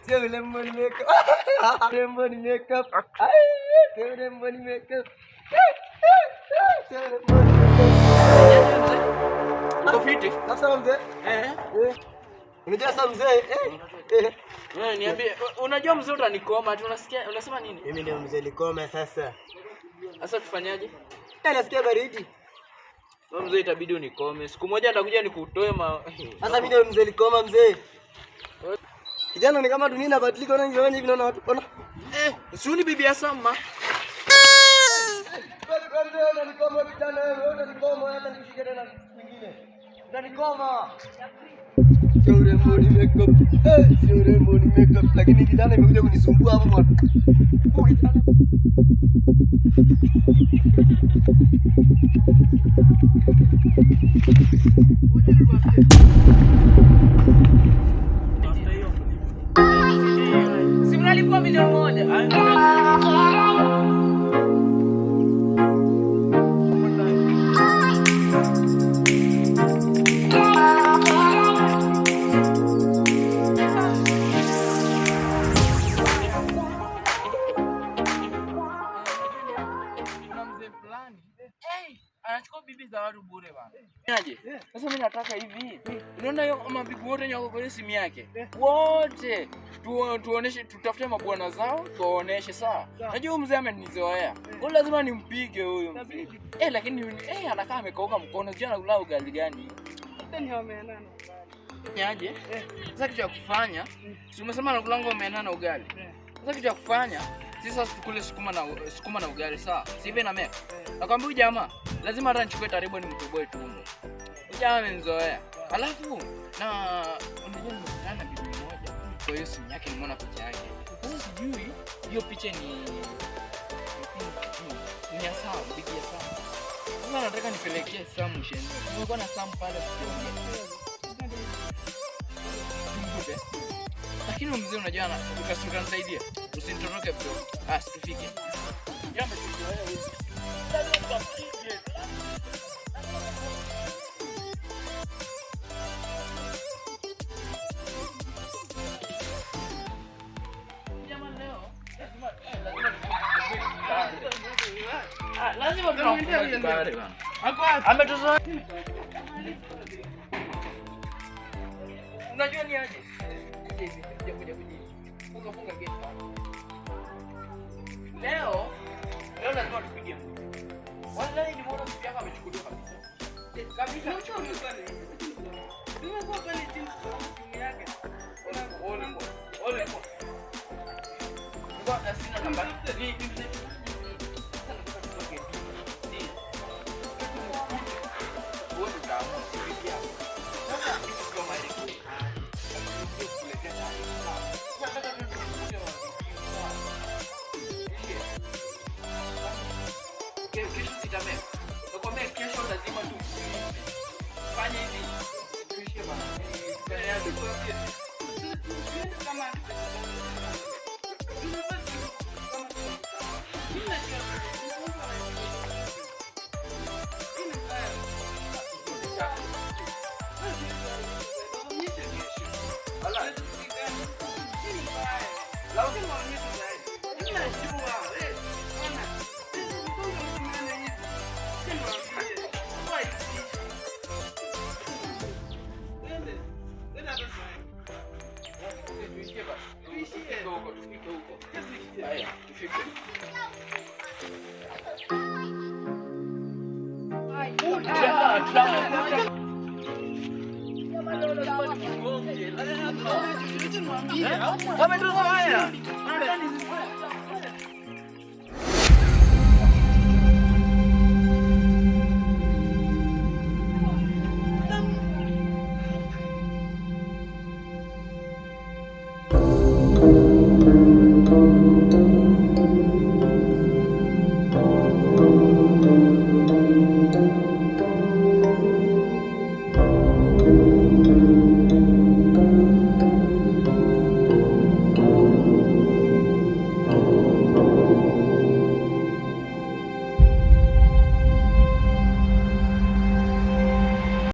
Sio urembo ni makeup. Urembo ni makeup. Sio urembo ni makeup. Sio urembo ni makeup. Uko fiti? Sasa mzee. Unajua sasa mzee? Niambie, unajua mzee utanikoma, unasikia unasema nini? Mimi ndio mzee likoma sasa. Sasa tufanyaje? Nasikia baridi. Wewe mzee itabidi unikome. Siku moja nitakuja nikutoe Sasa mimi ndio mzee likoma mzee. Kijana ni kama dunia inabadilika na hivi naona watu ona. Usiuni bibi ya Sama. Unanikoma vijana wewe, unanikoma hata nikushike tena mwingine. Unanikoma. Sio urembo ni makeup. Sio urembo ni makeup, lakini kijana imekuja kunisumbua hapo bwana. Kijana. Simralipwa milioni moja. Anachukua bibi za watu bure bana. Aje? Sasa mimi nataka hivi. Unaona hiyo mabibi wote nyako kwenye simu yake. Wote tuoneshe, tutafute mabwana zao, tuoneshe sawa. Unajua mzee amenizoea. Kwa lazima nimpige huyo mzee. Lakini anakaa amekauka mkono, sijui anakula ugali gani. Tena wameendana. Aje? Sasa kitu cha kufanya, si umesema anakulanga umeendana ugali. Sasa kitu cha kufanya, sisi sasa tukule sukuma na ugali sawa. Sive na meka. Nakwambia huyu jamaa lazima hata nichukue taribu ni mtoboe tumbo. Huyu jamaa amenizoea. Alafu na unajua nimekutana na bibi moja. Kwa hiyo simu yake nimeona picha yake. Sasa sijui hiyo picha ni ya Sam, bibi ya Sam. Sasa nataka nipelekee Sam sheni. Nilikuwa na Sam pale sikiongea. Lakini mzee unajua ukasuka nisaidia. Usinitoroke bro. Situfike. Jambo tukiona hivi. Lazima tunaongea bana. Ametozoea. Unajua ni aje? Kuja. Funga gate. Leo lazima tupige. Wallahi ni bora mtu yako amechukuliwa kabisa. Kabisa. Nimekuwa pale timu yake. Ole. Ngoja sina namba. Kesho lazima tu fanye hivi. Tuishie bana. Kama